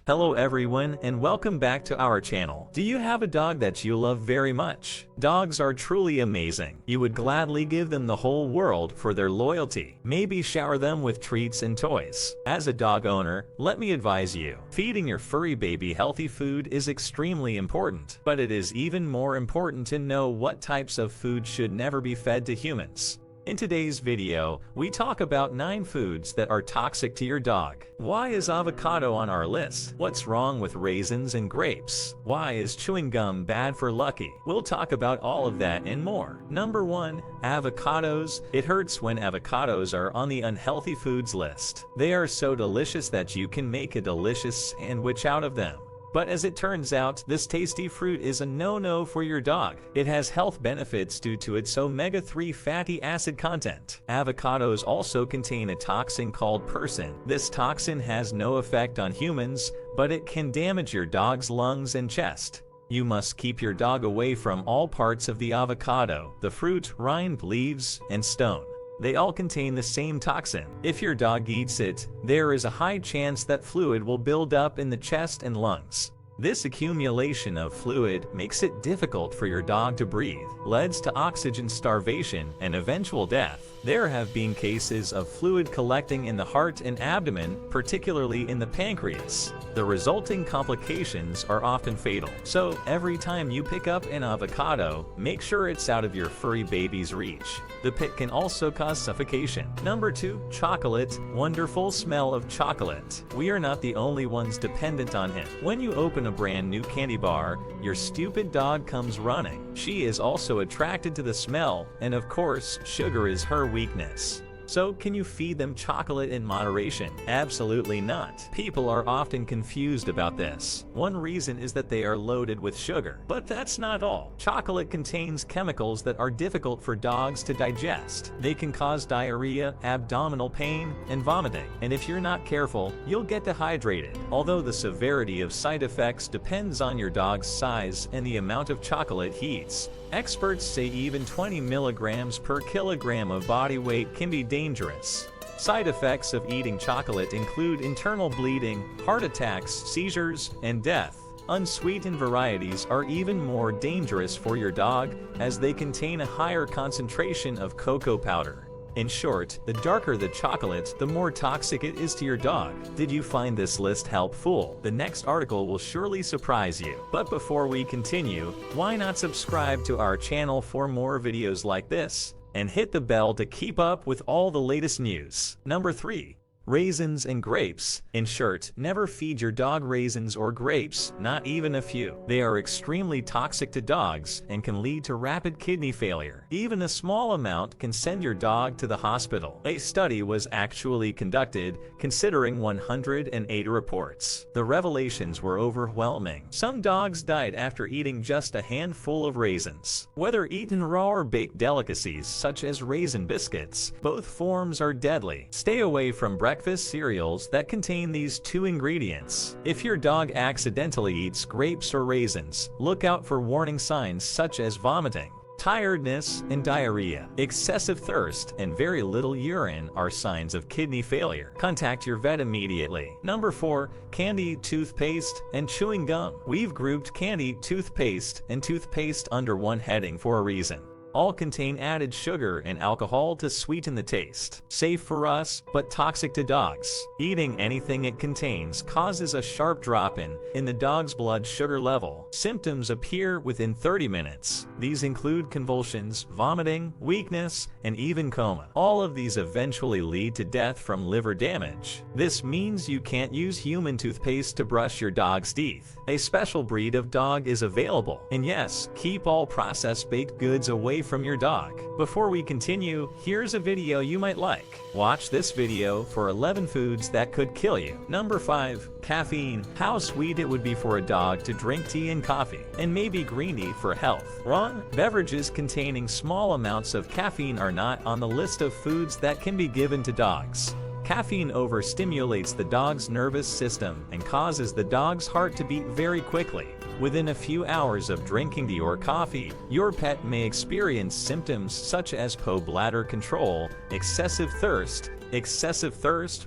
Hello everyone and welcome back to our channel. Do you have a dog that you love very much? Dogs are truly amazing. You would gladly give them the whole world for their loyalty. Maybe shower them with treats and toys. As a dog owner, let me advise you, feeding your furry baby healthy food is extremely important. But it is even more important to know what types of food should never be fed to humans. In today's video, we talk about 9 foods that are toxic to your dog. Why is avocado on our list? What's wrong with raisins and grapes? Why is chewing gum bad for Lucky? We'll talk about all of that and more. Number 1. Avocados. It hurts when avocados are on the unhealthy foods list. They are so delicious that you can make a delicious sandwich out of them. But as it turns out, this tasty fruit is a no-no for your dog. It has health benefits due to its omega-3 fatty acid content. Avocados also contain a toxin called persin. This toxin has no effect on humans, but it can damage your dog's lungs and chest. You must keep your dog away from all parts of the avocado, the fruit, rind, leaves, and stone. They all contain the same toxin. If your dog eats it, there is a high chance that fluid will build up in the chest and lungs. This accumulation of fluid makes it difficult for your dog to breathe, leads to oxygen starvation and eventual death. There have been cases of fluid collecting in the heart and abdomen, particularly in the pancreas. The resulting complications are often fatal. So every time you pick up an avocado, make sure it's out of your furry baby's reach. The pit can also cause suffocation. Number 2. Chocolate. Wonderful smell of chocolate. We are not the only ones dependent on it. When you open a brand new candy bar, your stupid dog comes running. She is also attracted to the smell, and of course, sugar is her weakness. So, can you feed them chocolate in moderation? Absolutely not. People are often confused about this. One reason is that they are loaded with sugar. But that's not all. Chocolate contains chemicals that are difficult for dogs to digest. They can cause diarrhea, abdominal pain, and vomiting. And if you're not careful, you'll get dehydrated. Although the severity of side effects depends on your dog's size and the amount of chocolate he eats. Experts say even 20 milligrams per kilogram of body weight can be dangerous. Side effects of eating chocolate include internal bleeding, heart attacks, seizures, and death. Unsweetened varieties are even more dangerous for your dog as they contain a higher concentration of cocoa powder. In short, the darker the chocolate, the more toxic it is to your dog. Did you find this list helpful? The next article will surely surprise you. But before we continue, why not subscribe to our channel for more videos like this? And hit the bell to keep up with all the latest news. Number 3. Raisins and grapes. In short, never feed your dog raisins or grapes, not even a few. They are extremely toxic to dogs and can lead to rapid kidney failure. Even a small amount can send your dog to the hospital. A study was actually conducted, considering 108 reports. The revelations were overwhelming. Some dogs died after eating just a handful of raisins. Whether eaten raw or baked delicacies such as raisin biscuits, both forms are deadly. Stay away from breakfast cereals that contain these 2 ingredients. If your dog accidentally eats grapes or raisins, look out for warning signs such as vomiting, tiredness, and diarrhea. Excessive thirst and very little urine are signs of kidney failure. Contact your vet immediately. Number 4. Candy, toothpaste, and chewing gum. We've grouped candy, toothpaste, and toothpaste under one heading for a reason. All contain added sugar and alcohol to sweeten the taste. Safe for us, but toxic to dogs. Eating anything it contains causes a sharp drop in the dog's blood sugar level. Symptoms appear within 30 minutes. These include convulsions, vomiting, weakness, and even coma. All of these eventually lead to death from liver damage. This means you can't use human toothpaste to brush your dog's teeth. A special breed of dog is available. And yes, keep all processed baked goods away from your dog. Before we continue, here's a video you might like. Watch this video for 11 foods that could kill you. Number 5. Caffeine. How sweet it would be for a dog to drink tea and coffee, and maybe green tea for health. Wrong. Beverages containing small amounts of caffeine are not on the list of foods that can be given to dogs. Caffeine overstimulates the dog's nervous system and causes the dog's heart to beat very quickly. Within a few hours of drinking tea or coffee, your pet may experience symptoms such as poor bladder control, excessive thirst,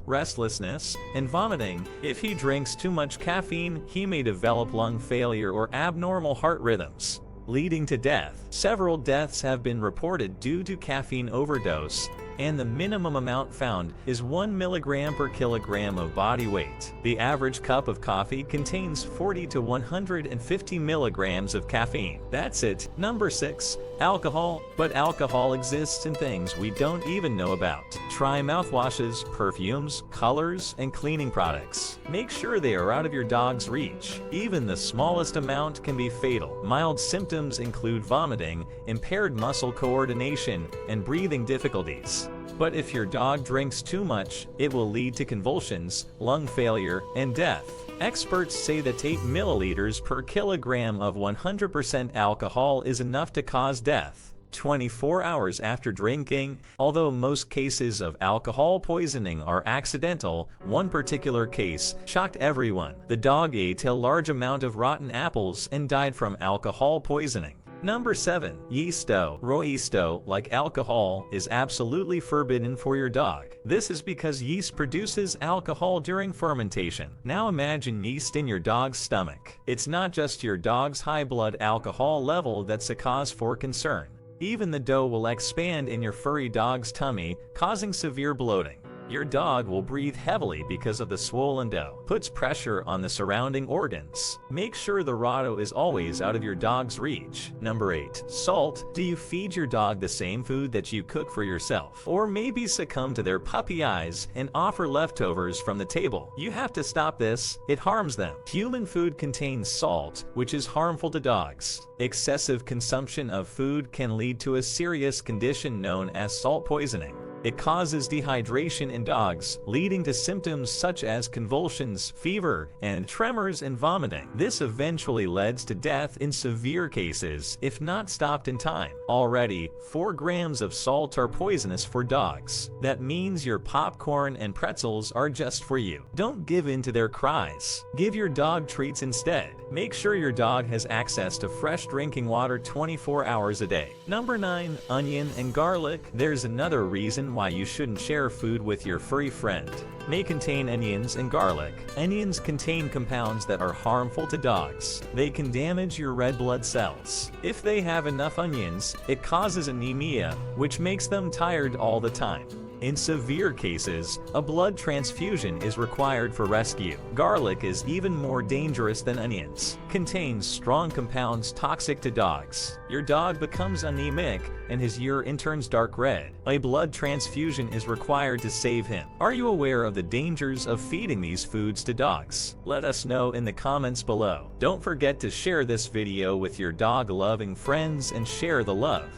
restlessness, and vomiting. If he drinks too much caffeine, he may develop lung failure or abnormal heart rhythms, leading to death. Several deaths have been reported due to caffeine overdose, and the minimum amount found is 1 milligram per kilogram of body weight. The average cup of coffee contains 40 to 150 milligrams of caffeine. That's it. Number 6. Alcohol. But alcohol exists in things we don't even know about. Try mouthwashes, perfumes, colors, and cleaning products. Make sure they are out of your dog's reach. Even the smallest amount can be fatal. Mild symptoms include vomiting, impaired muscle coordination, and breathing difficulties. But if your dog drinks too much, it will lead to convulsions, lung failure, and death. Experts say that 8 milliliters per kilogram of 100% alcohol is enough to cause death 24 hours after drinking. Although most cases of alcohol poisoning are accidental, one particular case shocked everyone. The dog ate a large amount of rotten apples and died from alcohol poisoning. Number 7. Yeast. Yeast, like alcohol, is absolutely forbidden for your dog. This is because yeast produces alcohol during fermentation. Now imagine yeast in your dog's stomach. It's not just your dog's high blood alcohol level that's a cause for concern. Even the dough will expand in your furry dog's tummy, causing severe bloating. Your dog will breathe heavily because of the swollen dough. Puts pressure on the surrounding organs. Make sure the raw dough is always out of your dog's reach. Number 8. Salt. Do you feed your dog the same food that you cook for yourself? Or maybe succumb to their puppy eyes and offer leftovers from the table? You have to stop this. It harms them. Human food contains salt, which is harmful to dogs. Excessive consumption of food can lead to a serious condition known as salt poisoning. It causes dehydration in dogs, leading to symptoms such as convulsions, fever, and tremors and vomiting. This eventually leads to death in severe cases if not stopped in time. Already, 4 grams of salt are poisonous for dogs. That means your popcorn and pretzels are just for you. Don't give in to their cries. Give your dog treats instead. Make sure your dog has access to fresh drinking water 24 hours a day. Number 9. Onion and garlic. There's another reason why you shouldn't share food with your furry friend. May contain onions and garlic. Onions contain compounds that are harmful to dogs. They can damage your red blood cells. If they have enough onions, it causes anemia, which makes them tired all the time. In severe cases, a blood transfusion is required for rescue. Garlic is even more dangerous than onions. Contains strong compounds toxic to dogs. Your dog becomes anemic and his urine turns dark red. A blood transfusion is required to save him. Are you aware of the dangers of feeding these foods to dogs? Let us know in the comments below. Don't forget to share this video with your dog-loving friends and share the love.